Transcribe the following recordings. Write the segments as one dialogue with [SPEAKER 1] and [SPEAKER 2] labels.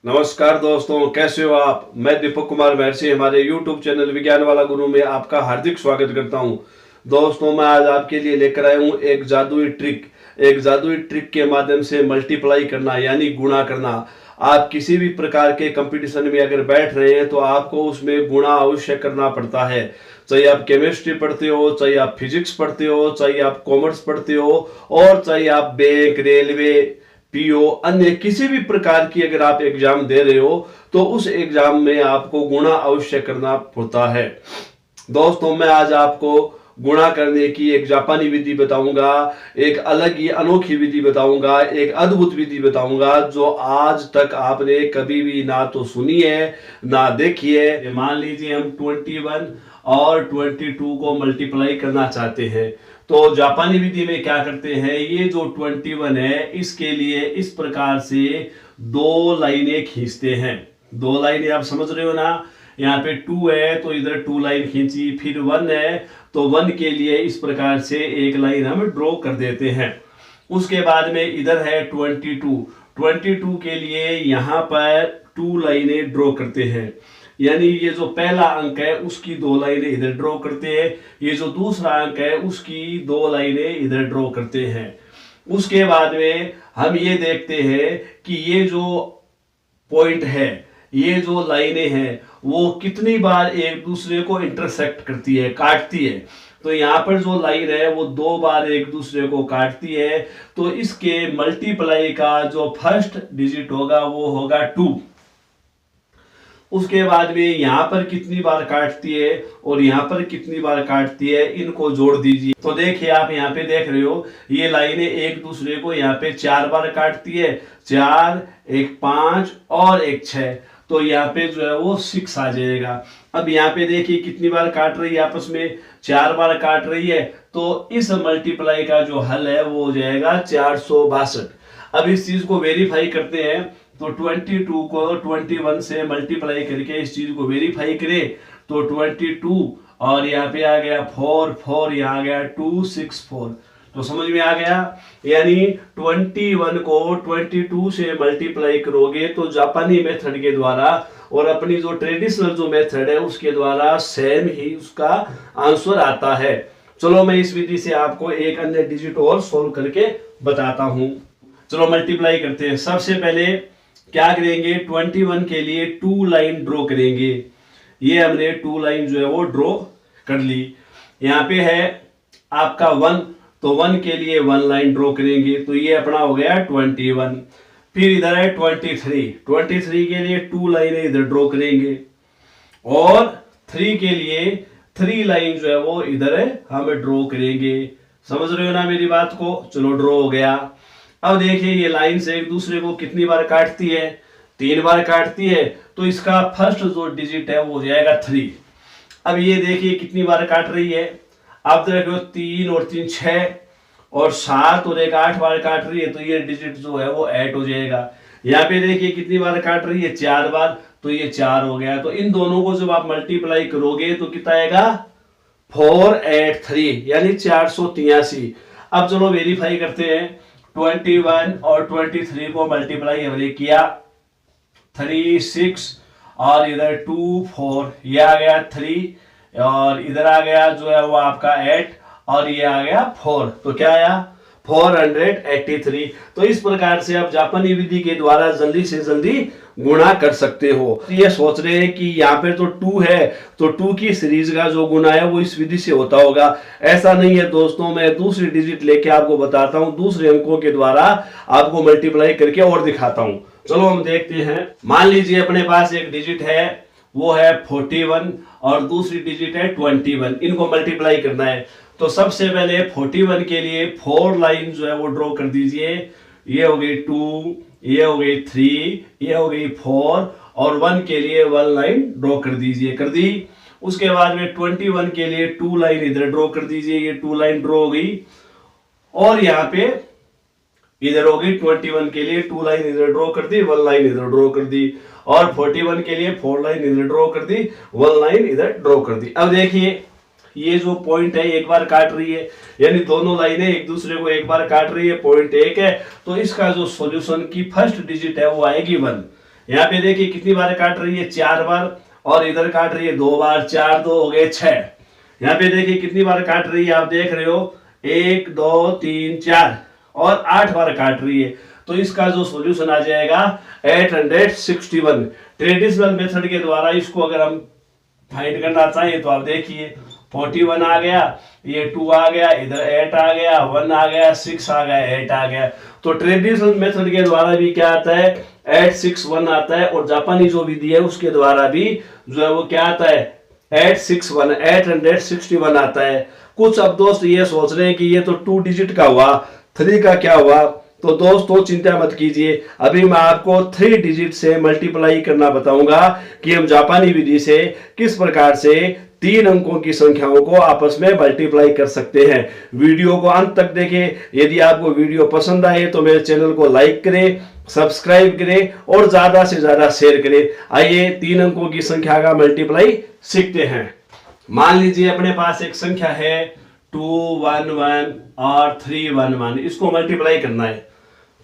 [SPEAKER 1] नमस्कार दोस्तों, कैसे हो आप। मैं दीपक कुमार महर्षि हमारे YouTube चैनल विज्ञान वाला गुरु में आपका हार्दिक स्वागत करता हूं। दोस्तों, मैं आज आपके लिए लेकर आया हूं एक जादुई ट्रिक के माध्यम से मल्टीप्लाई करना यानी गुणा करना। आप किसी भी प्रकार के कंपटीशन में अगर बैठ रहे हैं तो आपको उसमें गुणा अवश्य करना पड़ता है। चाहे आप केमिस्ट्री पढ़ते हो, चाहे आप फिजिक्स पढ़ते हो, चाहे आप कॉमर्स पढ़ते हो, और चाहे आप बैंक, रेलवे, पीओ, अन्य किसी भी प्रकार की अगर आप एग्जाम दे रहे हो तो उस एग्जाम में आपको गुणा अवश्य करना पड़ता है। दोस्तों, मैं आज आपको गुणा करने की एक जापानी विधि बताऊंगा, एक अलग ही अनोखी विधि बताऊंगा, एक अद्भुत विधि बताऊंगा जो आज तक आपने कभी भी ना तो सुनी है ना देखी है। मान लीजिए हम 21 और 22 को मल्टीप्लाई करना चाहते हैं तो जापानी विधि में क्या करते हैं, ये जो 21 है इसके लिए इस प्रकार से दो लाइनें खींचते हैं। दो लाइनें आप समझ रहे हो ना। यहाँ पे 2 है तो इधर 2 लाइन खींची, फिर 1 है तो 1 के लिए इस प्रकार से एक लाइन हम ड्रॉ कर देते हैं। उसके बाद में इधर है 22 के लिए यहाँ पर 2 लाइनें ड्रॉ करते हैं, यानी ये जो पहला अंक है उसकी 2 लाइनें इधर ड्रॉ करते हैं, ये जो दूसरा अंक है उसकी 2 लाइनें इधर ड्रॉ करते हैं। उसके बाद में हम ये देखते हैं कि ये जो पॉइंट है, ये जो लाइनें हैं वो कितनी बार एक दूसरे को इंटरसेक्ट करती है, काटती है। तो यहाँ पर जो लाइन है वो 2 बार एक दूसरे को काटती है, तो इसके मल्टीप्लाई का जो फर्स्ट डिजिट होगा वो होगा 2। उसके बाद में यहाँ पर कितनी बार काटती है और यहाँ पर कितनी बार काटती है, इनको जोड़ दीजिए। तो देखिए, आप यहाँ पे देख रहे हो ये लाइनें एक दूसरे को यहाँ पे 4 बार काटती है, 4, एक 5 और एक 6, तो यहाँ पे जो है वो 6 आ जाएगा। अब यहाँ पे देखिए कितनी बार काट रही है, आपस में 4 बार काट रही है, तो इस मल्टीप्लाई का जो हल है वो हो जाएगा 462। अब इस चीज को वेरीफाई करते हैं, तो 22 को 21 से मल्टीप्लाई करके इस चीज को वेरीफाई करें तो 22 और यहाँ पे आ गया 4, यहाँ आ गया 264। तो समझ में आ गया, यानी 21 को 22 से मल्टीप्लाई करोगे तो जापानी मेथड के द्वारा और अपनी जो ट्रेडिशनल जो मेथड है उसके द्वारा सेम ही उसका आंसर आता है। चलो मैं इस विधि से आपको एक अन्य डिजिट और सोल्व करके बताता हूं। चलो मल्टीप्लाई करते हैं। सबसे पहले क्या करेंगे, 21 के लिए 2 लाइन ड्रॉ करेंगे। ये हमने 2 लाइन जो है वो ड्रॉ कर ली। यहाँ पे है आपका 1, तो 1 के लिए 1 लाइन ड्रॉ करेंगे, तो ये अपना हो गया 21। फिर इधर है 23 के लिए 2 लाइनें इधर ड्रॉ करेंगे और 3 के लिए 3 लाइन जो है वो इधर है हम ड्रॉ करेंगे। समझ रहे हो ना मेरी बात को। चलो ड्रॉ हो गया। अब देखिए ये लाइन से एक दूसरे को कितनी बार काटती है, 3 बार काटती है, तो इसका फर्स्ट जो डिजिट है वो हो जाएगा 3। अब ये देखिए कितनी बार काट रही है, आप देखो 3 और 3 6 और 7 और एक 8 बार काट रही है, तो ये डिजिट जो है वो 8 हो जाएगा। यहाँ पे देखिए कितनी बार काट रही है, 4 बार, तो ये 4 हो गया। तो इन दोनों को जब आप मल्टीप्लाई करोगे तो कितना आएगा, 483 यानी 483। अब चलो वेरीफाई करते हैं। 21 और 23 को मल्टीप्लाई हमने किया, 3 6 और इधर 2 4, ये आ गया 3 और इधर आ गया जो है वो आपका 8 और ये आ गया 4, तो क्या आया 483। तो इस प्रकार से आप जापानी विधि के द्वारा जल्दी से जल्दी गुणा कर सकते हो। ये सोच रहे हैं कि यहाँ पे तो 2 है तो 2 की सीरीज का जो गुणा है वो इस विधि से होता होगा। ऐसा नहीं है दोस्तों, मैं दूसरी डिजिट लेके आपको बताता हूँ, दूसरे अंकों के द्वारा आपको मल्टीप्लाई करके और दिखाता हूँ। चलो हम देखते हैं। मान लीजिए अपने पास एक डिजिट है वो है 41 और दूसरी डिजिट है 21, इनको मल्टीप्लाई करना है। तो सबसे पहले 41 के लिए 4 लाइन जो है वो ड्रॉ कर दीजिए। ये हो गई 2, ये हो गई 3, ये हो गई 4 और 1 के लिए 1 लाइन ड्रॉ कर दीजिए। कर दी। उसके बाद में 21 के लिए 2 लाइन इधर ड्रॉ कर दीजिए, ये 2 लाइन ड्रॉ हो गई और यहाँ पे इधर हो गई 21 के लिए 2 लाइन इधर ड्रॉ कर दी, 1 लाइन इधर ड्रॉ कर दी और 41 के लिए 4 लाइन इधर ड्रॉ कर दी, 1 लाइन इधर ड्रॉ कर दी। अब देखिए ये जो पॉइंट है एक बार काट रही है, यानी दोनों लाइनें एक दूसरे को एक बार काट रही है, पॉइंट 1 है, तो इसका जो सॉल्यूशन की फर्स्ट डिजिट है वो आएगी 1, यहाँ पे देखिए कितनी बार काट रही है, 4 बार, और इधर काट रही है 2 बार, 4 2 हो गए 6। यहाँ पे देखिए कितनी बार काट रही है, आप देख रहे हो 1 2 3 4 और 8 बार काट रही है। तो इसका जो सॉल्यूशन आ जाएगा 861। ट्रेडिशनल मेथड के द्वारा इसको अगर हम फाइंड करना चाहिए तो आप देखिए 41 आ गया, ये 2 आ गया, इधर 8 आ गया, 1 आ गया, 6 आ गया, 8 आ गया। तो ट्रेडिशनल मेथड के द्वारा भी क्या आता है 861 आता है, और जापानी जो विधि है उसके द्वारा भी जो है वो क्या आता है 861 आता है। कुछ अब दोस्त ये सोच रहे हैं कि ये तो 2 डिजिट का हुआ, 3 का क्या हुआ। तो दोस्तों चिंता मत कीजिए, अभी मैं आपको 3 डिजिट से मल्टीप्लाई करना बताऊंगा कि हम जापानी विधि से किस प्रकार से 3 अंकों की संख्याओं को आपस में मल्टीप्लाई कर सकते हैं। वीडियो को अंत तक देखें। यदि आपको वीडियो पसंद आए तो मेरे चैनल को लाइक करें, सब्सक्राइब करें और ज्यादा से ज्यादा शेयर करें। आइए 3 अंकों की संख्या का मल्टीप्लाई सीखते हैं। मान लीजिए अपने पास एक संख्या है 211 और 311, इसको मल्टीप्लाई करना है।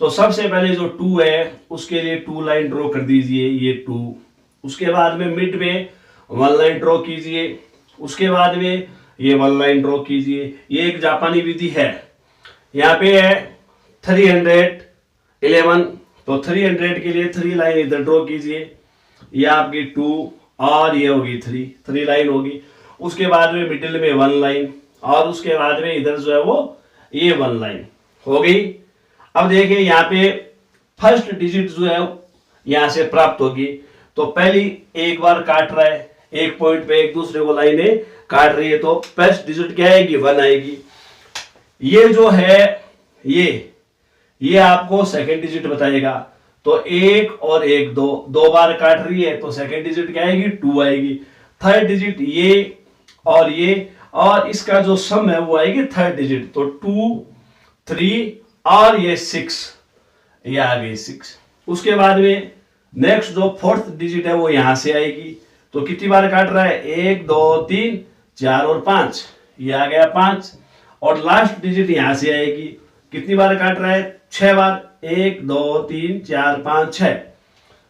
[SPEAKER 1] तो सबसे पहले जो 2 है उसके लिए 2 लाइन ड्रॉ कर दीजिए, ये 2। उसके बाद में मिड में 1 लाइन ड्रॉ कीजिए, उसके बाद में ये 1 लाइन ड्रॉ कीजिए। ये एक जापानी विधि है। यहाँ पे है 311, तो 300 के लिए 3 लाइन इधर ड्रॉ कीजिए। ये आपकी 2 और ये होगी 3 लाइन होगी। उसके बाद में मिडिल में 1 लाइन, और उसके बाद में इधर जो है वो ये 1 लाइन हो गई। अब देखिए यहाँ पे फर्स्ट डिजिट जो है यहां से प्राप्त होगी। तो पहली एक बार काट रहा है, एक पॉइंट पे एक दूसरे को लाइनें काट रही है, तो फर्स्ट डिजिट क्या आएगी 1 आएगी। ये जो है ये आपको सेकंड डिजिट बताएगा। तो 1 और 1 दो बार काट रही है, तो सेकंड डिजिट क्या आएगी 2 आएगी। थर्ड डिजिट ये, और इसका जो सम है वो आएगी थर्ड डिजिट। तो 2 3 और ये 6, ये आ गई 6। उसके बाद में नेक्स्ट जो फोर्थ डिजिट है वो यहां से आएगी। तो कितनी बार काट रहा है 1 2 3 4 और 5, ये आ गया 5। और लास्ट डिजिट यहां से आएगी। कितनी बार काट रहा है 6 बार, 1 2 3 4 5 6।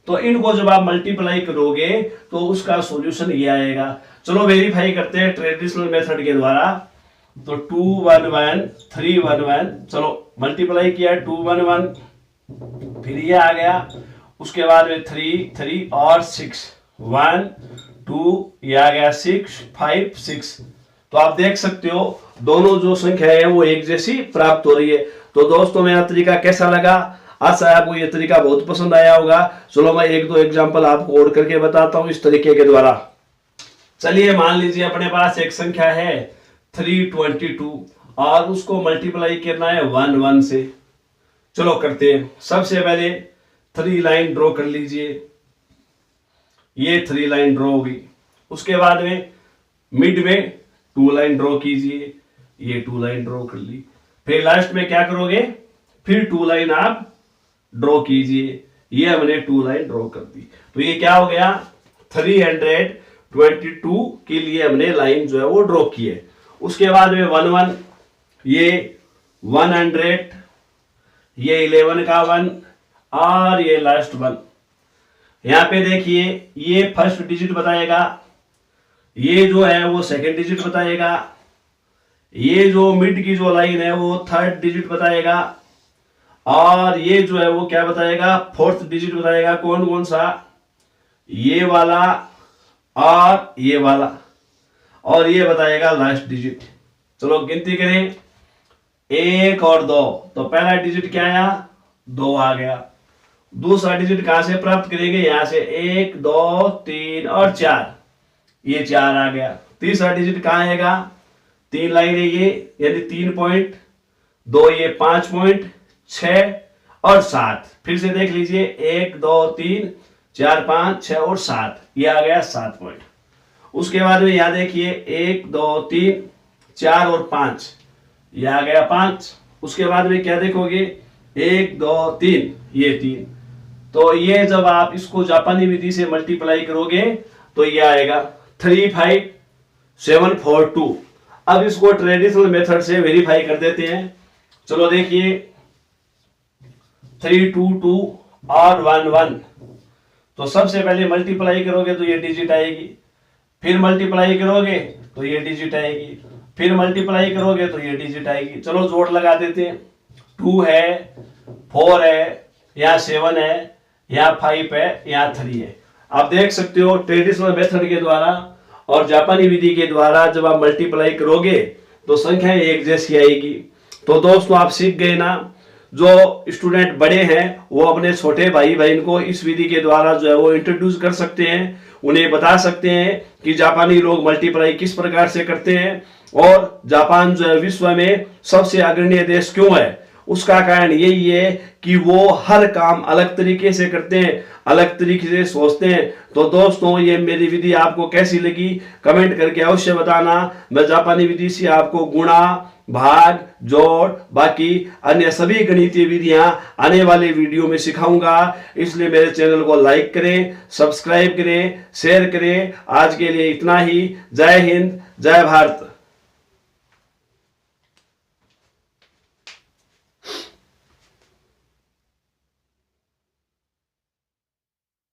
[SPEAKER 1] तो इनको जब आप मल्टीप्लाई करोगे तो उसका सॉल्यूशन ये आएगा। चलो वेरीफाई करते हैं ट्रेडिशनल मेथड के द्वारा। तो 211 311, चलो मल्टीप्लाई किया 211, फिर ये आ गया। उसके बाद में 3 और 6, 1 2, ये आ गया 6 5 6। तो आप देख सकते हो दोनों जो संख्या है वो एक जैसी प्राप्त हो रही है। तो दोस्तों मेरा तरीका कैसा लगा? आशा है आपको ये तरीका बहुत पसंद आया होगा। चलो मैं 1-2 एग्जांपल आपको और करके बताता हूं इस तरीके के द्वारा। चलिए मान लीजिए अपने पास एक संख्या है 322 और उसको मल्टीप्लाई करना है 1 से। चलो करते हैं। सबसे पहले 3 लाइन ड्रॉ कर लीजिए, ये 3 लाइन ड्रॉ होगी। उसके बाद में मिड में 2 लाइन ड्रॉ कीजिए, ये 2 लाइन ड्रॉ कर ली। फिर लास्ट में क्या करोगे, फिर 2 लाइन आप ड्रॉ कीजिए, ये हमने 2 लाइन ड्रॉ कर दी। तो ये क्या हो गया 322 के लिए हमने लाइन जो है वो ड्रॉ की है। उसके बाद में 1 ये 100, ये 11 का 1 और ये लास्ट 1। यहां पे देखिए ये फर्स्ट डिजिट बताएगा, ये जो है वो सेकंड डिजिट बताएगा, ये जो मिड की जो लाइन है वो थर्ड डिजिट बताएगा, और ये जो है वो क्या बताएगा फोर्थ डिजिट बताएगा। कौन कौन सा, ये वाला और ये वाला, और ये बताएगा लास्ट डिजिट। चलो गिनती करें 1 और 2, तो पहला डिजिट क्या आया 2 आ गया। दूसरा डिजिट कहां से प्राप्त करेंगे, यहां से 1 2 3 और 4, ये 4 आ गया। तीसरा डिजिट कहां आएगा, 3 लाइन है ये, यानी 3 पॉइंट, 2 ये 5 पॉइंट, 6 और 7। फिर से देख लीजिए 1 2 3 4 5 6 और 7, ये आ गया 7 पॉइंट। उसके बाद में यहां देखिए 1 2 3 4 और 5, ये आ गया 5। उसके बाद में क्या देखोगे 1 2 3, ये 3। तो ये जब आप इसको जापानी विधि से मल्टीप्लाई करोगे तो ये आएगा 35742। अब इसको ट्रेडिशनल मेथड से वेरीफाई कर देते हैं। चलो देखिए 322 और 11, तो सबसे पहले मल्टीप्लाई करोगे तो ये डिजिट आएगी, फिर मल्टीप्लाई करोगे तो ये डिजिट आएगी, फिर मल्टीप्लाई करोगे तो ये डिजिट आएगी। चलो जोड़ लगा देते हैं। 2 है, 4 है, यहाँ 7 है, यहाँ 5 है, यहाँ 3 है। आप देख सकते हो ट्रेडिशनल मेथड के द्वारा और जापानी विधि के द्वारा जब आप मल्टीप्लाई करोगे तो संख्याएं एक जैसी आएगी। तो दोस्तों आप सीख गए ना। जो स्टूडेंट बड़े हैं वो अपने छोटे भाई बहन को इस विधि के द्वारा जो है वो इंट्रोड्यूस कर सकते हैं, उन्हें बता सकते हैं कि जापानी लोग मल्टीप्लाई किस प्रकार से करते हैं और जापान जो है विश्व में सबसे अग्रणी देश क्यों है। उसका कारण यही है कि वो हर काम अलग तरीके से करते हैं, अलग तरीके से सोचते हैं। तो दोस्तों ये मेरी विधि आपको कैसी लगी कमेंट करके अवश्य बताना। मैं जापानी विधि से आपको गुणा, भाग, जोड़, बाकी अन्य सभी गणितीय विधियां आने वाले वीडियो में सिखाऊंगा। इसलिए मेरे चैनल को लाइक करें, सब्सक्राइब करें, शेयर करें। आज के लिए इतना ही। जय हिंद, जय भारत।